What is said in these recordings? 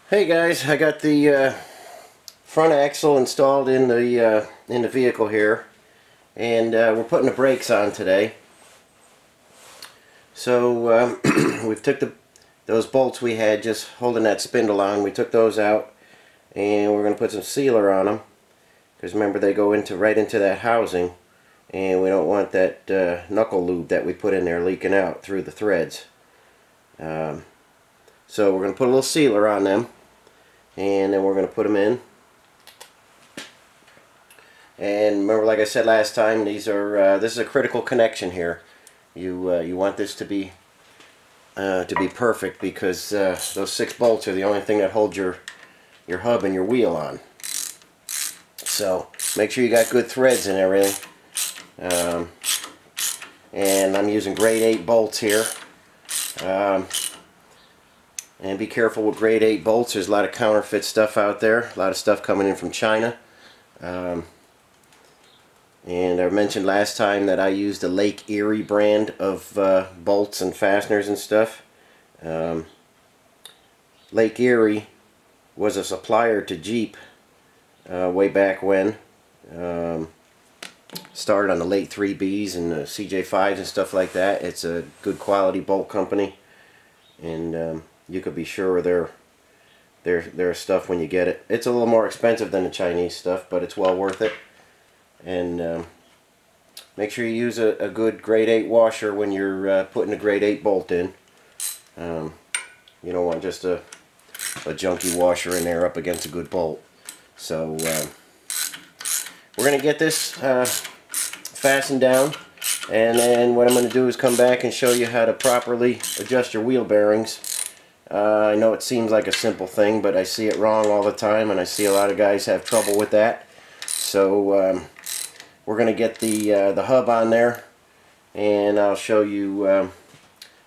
Hey guys, I got the front axle installed in the vehicle here, and we're putting the brakes on today. So we've took those bolts we had just holding that spindle on. We took those out, and we're going to put some sealer on them because remember they go right into that housing, and we don't want that knuckle lube that we put in there leaking out through the threads. So we're going to put a little sealer on them, and then we're going to put them in. And remember, like I said last time, this is a critical connection here. You want this to be perfect because those 6 bolts are the only thing that hold your hub and your wheel on. So make sure you got good threads and everything. And I'm using grade 8 bolts here. And be careful with grade 8 bolts. There's a lot of counterfeit stuff out there. A lot of stuff coming in from China. And I mentioned last time that I used the Lake Erie brand of bolts and fasteners and stuff. Lake Erie was a supplier to Jeep way back when. Started on the late 3Bs and the CJ5s and stuff like that. It's a good quality bolt company, and you could be sure of their stuff when you get it. It's a little more expensive than the Chinese stuff, but it's well worth it. And make sure you use a good grade 8 washer when you're putting a grade 8 bolt in. You don't want just a junky washer in there up against a good bolt. So we're going to get this fastened down, and then what I'm going to do is come back and show you how to properly adjust your wheel bearings. I know it seems like a simple thing, but I see it wrong all the time, and I see a lot of guys have trouble with that. So we're going to get the hub on there, and I'll show you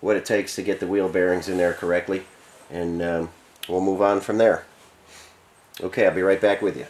what it takes to get the wheel bearings in there correctly, and we'll move on from there. Okay, I'll be right back with you.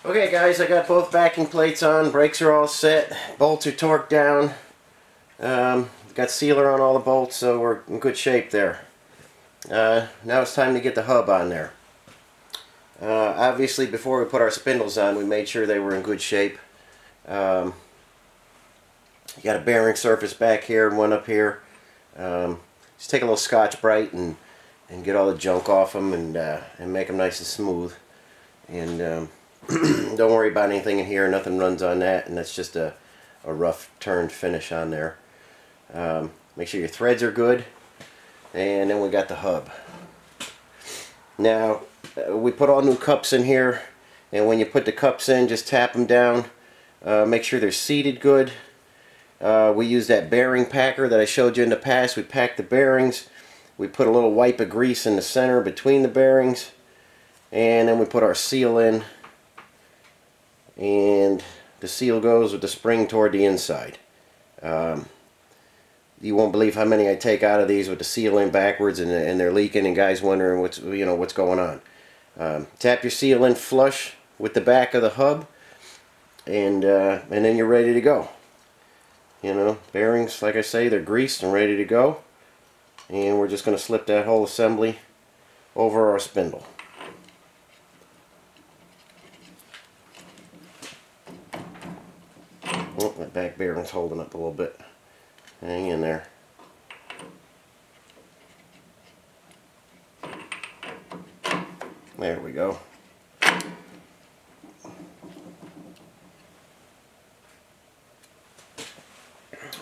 Okay guys, I got both backing plates on, brakes are all set, bolts are torqued down, got sealer on all the bolts, so we're in good shape there. Now it's time to get the hub on there. Obviously before we put our spindles on, we made sure they were in good shape. You got a bearing surface back here and one up here. Just take a little Scotch-Brite and get all the junk off them and make them nice and smooth. And don't worry about anything in here, nothing runs on that, and that's just a rough turned finish on there. Make sure your threads are good, and then we got the hub. Now we put all new cups in here, and when you put the cups in, just tap them down, make sure they're seated good. We use that bearing packer that I showed you in the past. We pack the bearings, we put a little wipe of grease in the center between the bearings, and then we put our seal in, and the seal goes with the spring toward the inside. You won't believe how many I take out of these with the seal in backwards, and they're leaking, and guys wondering what's going on. Tap your seal in flush with the back of the hub, and then you're ready to go. You know, bearings, like I say, they're greased and ready to go, and we're just going to slip that whole assembly over our spindle. Oh, that back bearing's holding up a little bit. Hang in there. There we go.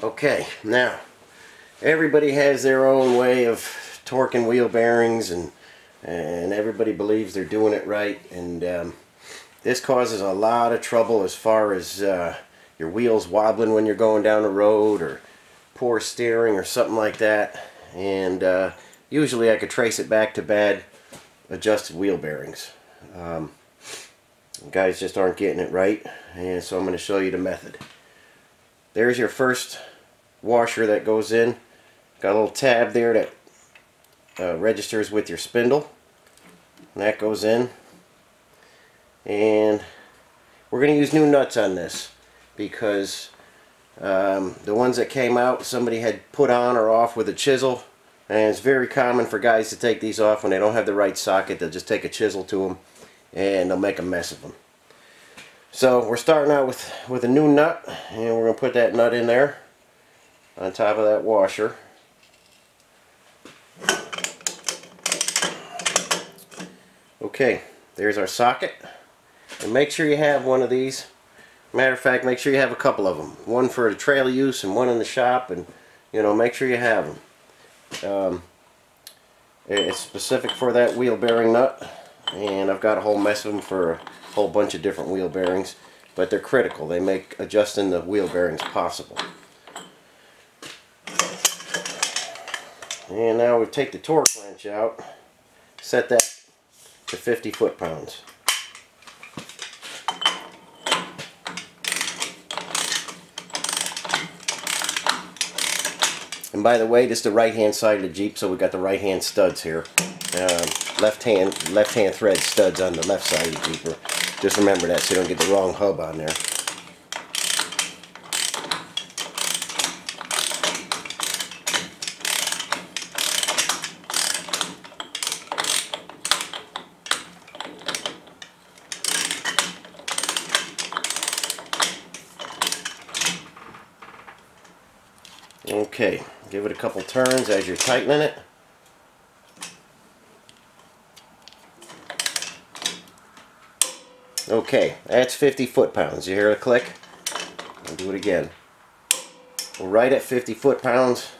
Okay, now everybody has their own way of torquing wheel bearings, and everybody believes they're doing it right, and this causes a lot of trouble as far as your wheels wobbling when you're going down the road, or poor steering or something like that. And usually I could trace it back to bad adjusted wheel bearings. Guys just aren't getting it right, and so I'm going to show you the method. there's your first washer that goes in. Got a little tab there that registers with your spindle, and that goes in. And we're going to use new nuts on this because the ones that came out somebody had put on or off with a chisel, and it's very common for guys to take these off when they don't have the right socket. They'll just take a chisel to them and they'll make a mess of them. So we're starting out with a new nut, and we're going to put that nut in there on top of that washer. Okay, there's our socket, and make sure you have one of these. Matter of fact, make sure you have a couple of them. One for the trailer use and one in the shop, and you know, make sure you have them. It's specific for that wheel bearing nut, and I've got a whole mess of them for a whole bunch of different wheel bearings, but they're critical. They make adjusting the wheel bearings possible. And now we take the torque wrench out, set that to 50 foot-pounds. And by the way, this is the right-hand side of the Jeep, so we got the right-hand studs here. Left-hand thread studs on the left side of the Jeep. Just remember that so you don't get the wrong hub on there. Okay, give it a couple turns as you're tightening it. Okay, that's 50 foot-pounds. You hear a click? I'll do it again. We're right at 50 foot-pounds.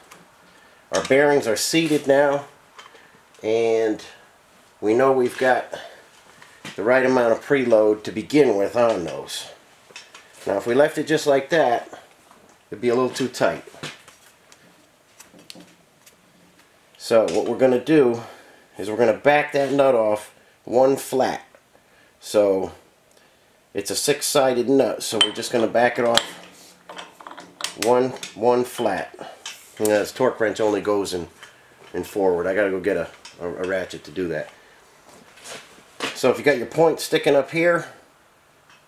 Our bearings are seated now, and we know we've got the right amount of preload to begin with on those. Now if we left it just like that, it'd be a little too tight. So what we're going to do is we're going to back that nut off one flat. So it's a 6-sided nut, so we're just going to back it off one flat. And this torque wrench only goes in forward. I got to go get a ratchet to do that. So if you got your point sticking up here,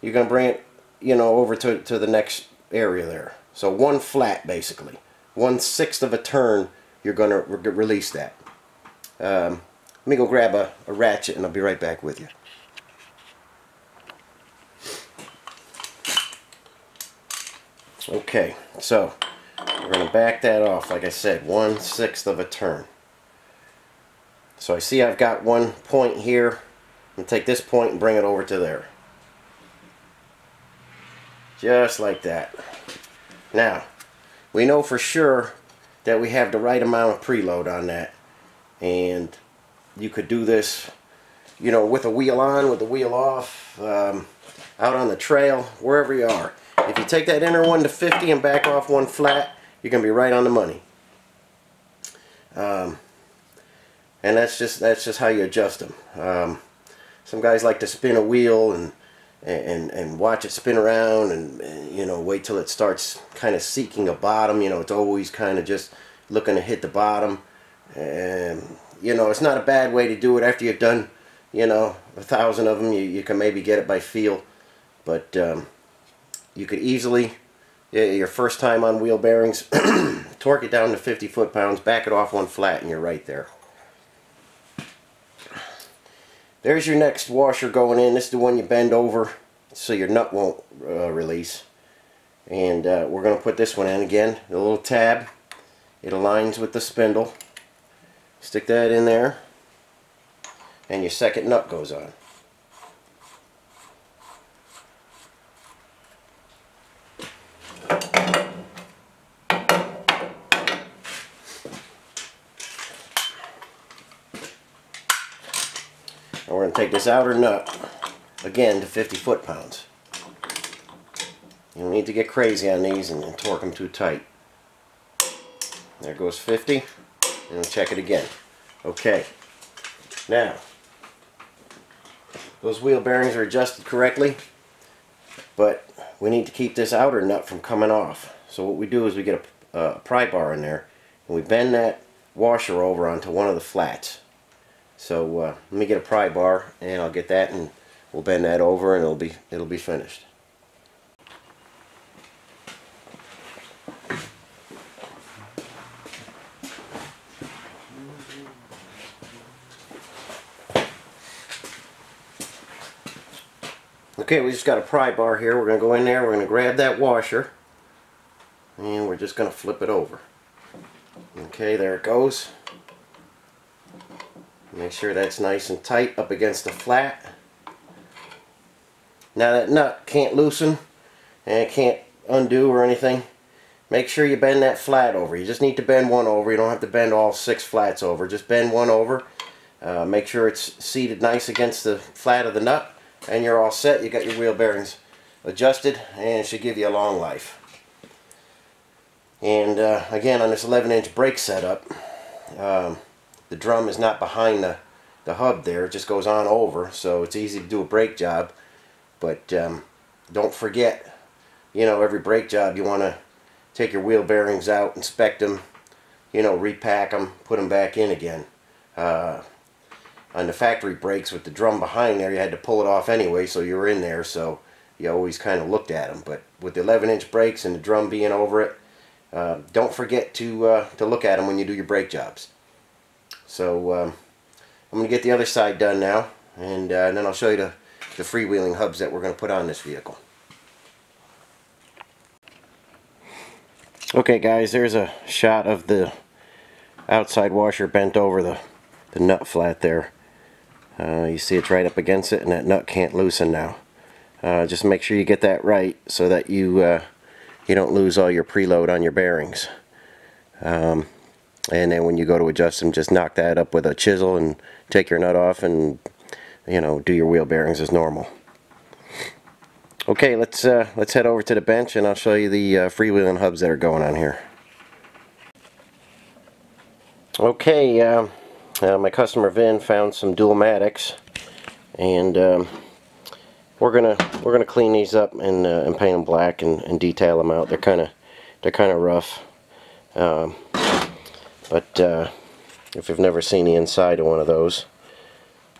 you're going to bring it, you know, over to the next area there. So one flat, basically. 1/6 of a turn, you're going to release that. Let me go grab a ratchet and I'll be right back with you. Okay, so we're going to back that off, like I said, 1/6 of a turn. So I see I've got one point here. I'm going to take this point and bring it over to there. Just like that. Now, we know for sure that we have the right amount of preload on that, and you could do this, you know, with a wheel on, with the wheel off, out on the trail, wherever you are. If you take that inner one to 50 and back off one flat, you're going to be right on the money. And that's just how you adjust them. Some guys like to spin a wheel and watch it spin around and you know, wait till it starts kind of seeking a bottom. You know, it's always kind of just looking to hit the bottom. And you know, it's not a bad way to do it. After you've done, you know, 1,000 of them, you can maybe get it by feel. But you could easily, your first time on wheel bearings, torque it down to 50 foot-pounds, back it off one flat, and you're right there. There's your next washer going in. This is the one you bend over so your nut won't release. And we're going to put this one in again. The little tab. It aligns with the spindle. Stick that in there. And your second nut goes on. And we're going to take this outer nut again to 50 foot-pounds. You don't need to get crazy on these and torque them too tight. There goes 50, and we'll check it again. Okay, now those wheel bearings are adjusted correctly, but we need to keep this outer nut from coming off. So what we do is we get a pry bar in there, and we bend that washer over onto one of the flats. So let me get a pry bar, and I'll get that, and we'll bend that over, and it'll be finished. Okay, we just got a pry bar here. We're going to go in there, we're going to grab that washer, and we're just going to flip it over. Okay, there it goes. Make sure that's nice and tight up against the flat. Now that nut can't loosen and it can't undo or anything. Make sure you bend that flat over. You just need to bend one over. You don't have to bend all 6 flats over. Just bend one over. Make sure it's seated nice against the flat of the nut, and you're all set. You got your wheel bearings adjusted, and it should give you a long life. And again, on this 11-inch brake setup, the drum is not behind the hub there. It just goes on over, so it's easy to do a brake job. But don't forget, you know, every brake job you want to take your wheel bearings out, inspect them, you know, repack them, put them back in again. On the factory brakes with the drum behind there, you had to pull it off anyway, so you were in there, so you always kind of looked at them. But with the 11-inch brakes and the drum being over it, don't forget to look at them when you do your brake jobs. So I'm going to get the other side done now, and then I'll show you the freewheeling hubs that we're going to put on this vehicle. Okay guys, there's a shot of the outside washer bent over the nut flat there. You see it's right up against it, and that nut can't loosen now. Just make sure you get that right so that you don't lose all your preload on your bearings. And then when you go to adjust them, just knock that up with a chisel and take your nut off, and you know, do your wheel bearings as normal. Okay, let's head over to the bench, and I'll show you the freewheeling hubs that are going on here. Okay, my customer Vin found some Dual-Matics, and we're gonna clean these up and paint them black and detail them out. They're kind of rough, but if you've never seen the inside of one of those,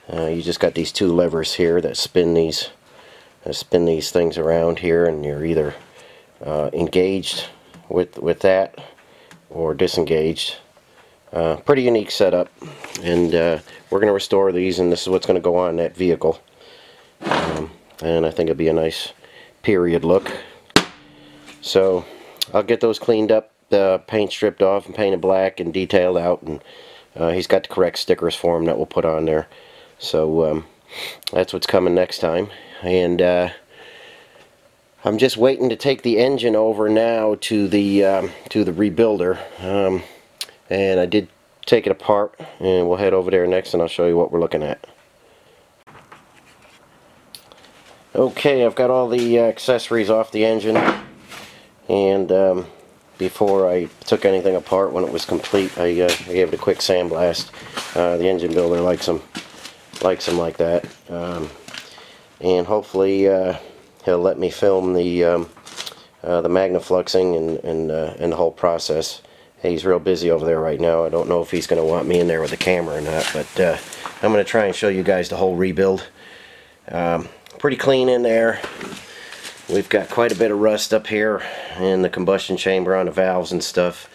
you just got these 2 levers here that spin these things around here, and you're either engaged with that or disengaged. Pretty unique setup, and we're going to restore these, and this is what's going to go on that vehicle, and I think it'll be a nice period look. So I'll get those cleaned up, the paint stripped off and painted black and detailed out, and he's got the correct stickers for him that we'll put on there. So that's what's coming next time. And I'm just waiting to take the engine over now to the rebuilder. And I did take it apart, and we'll head over there next, and I'll show you what we're looking at. Okay, I've got all the accessories off the engine, and before I took anything apart, when it was complete, I gave it a quick sandblast. The engine builder likes them like that, and hopefully he'll let me film the magnafluxing and the whole process. He's real busy over there right now. I don't know if he's going to want me in there with the camera or not, but I'm going to try and show you guys the whole rebuild. Pretty clean in there. We've got quite a bit of rust up here in the combustion chamber on the valves and stuff,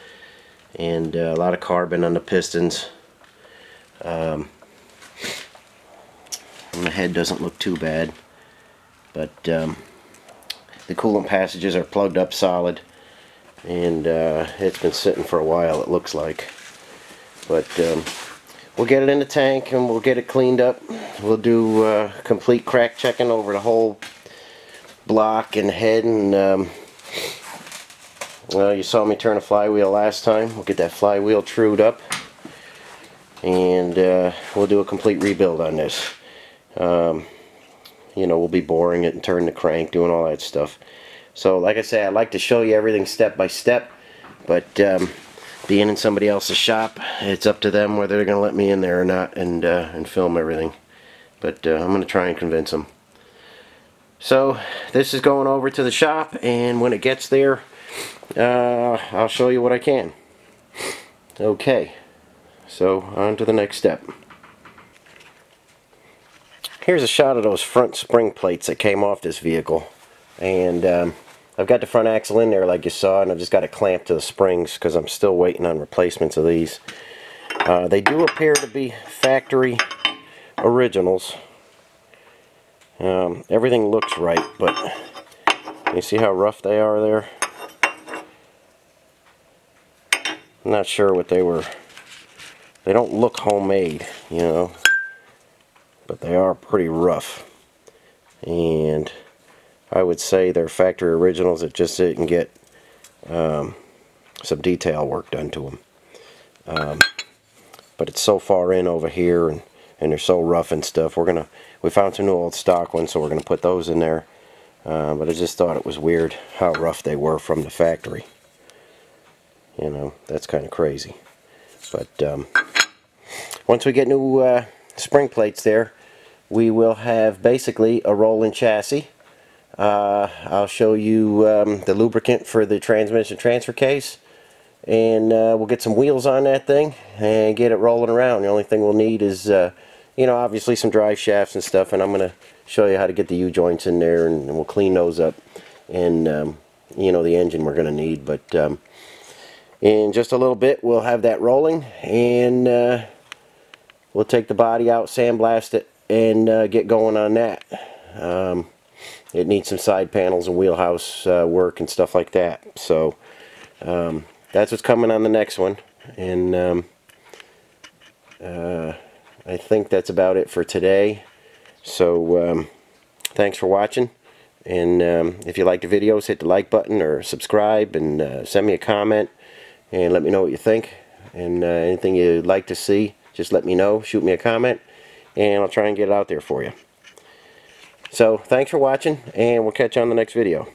and a lot of carbon on the pistons. And the head doesn't look too bad, but the coolant passages are plugged up solid, and it's been sitting for a while, it looks like. But we'll get it in the tank, and we'll get it cleaned up. We'll do complete crack checking over the whole block and head, and well, you saw me turn a flywheel last time. We'll get that flywheel trued up, and we'll do a complete rebuild on this. You know, we'll be boring it and turning the crank, doing all that stuff. So like I say, I like to show you everything step by step, but being in somebody else's shop, it's up to them whether they're going to let me in there or not, and film everything. But I'm going to try and convince them. So this is going over to the shop, and when it gets there, I'll show you what I can. Okay, so on to the next step. Here's a shot of those front spring plates that came off this vehicle, and I've got the front axle in there like you saw, and I've just got it clamped to the springs because I'm still waiting on replacements of these. They do appear to be factory originals. Everything looks right, but you see how rough they are there? I'm not sure what they were. They don't look homemade, you know, but they are pretty rough. And I would say they're factory originals. It just didn't get some detail work done to them. But it's so far in over here, and they're so rough and stuff. We found some new old stock ones, so we're gonna put those in there. But I just thought it was weird how rough they were from the factory. You know, that's kind of crazy. But once we get new spring plates there, we will have basically a rolling chassis. I'll show you the lubricant for the transmission transfer case, and we'll get some wheels on that thing and get it rolling around. The only thing we'll need is you know, obviously some drive shafts and stuff, and I'm going to show you how to get the U-joints in there, and we'll clean those up. And you know, the engine we're going to need, but in just a little bit we'll have that rolling, and we'll take the body out, sandblast it, and get going on that. It needs some side panels and wheelhouse work and stuff like that. So that's what's coming on the next one, and I think that's about it for today. So thanks for watching, and if you like the videos, hit the like button or subscribe, and send me a comment and let me know what you think. And anything you'd like to see, just let me know. Shoot me a comment, and I'll try and get it out there for you. So thanks for watching, and we'll catch you on the next video.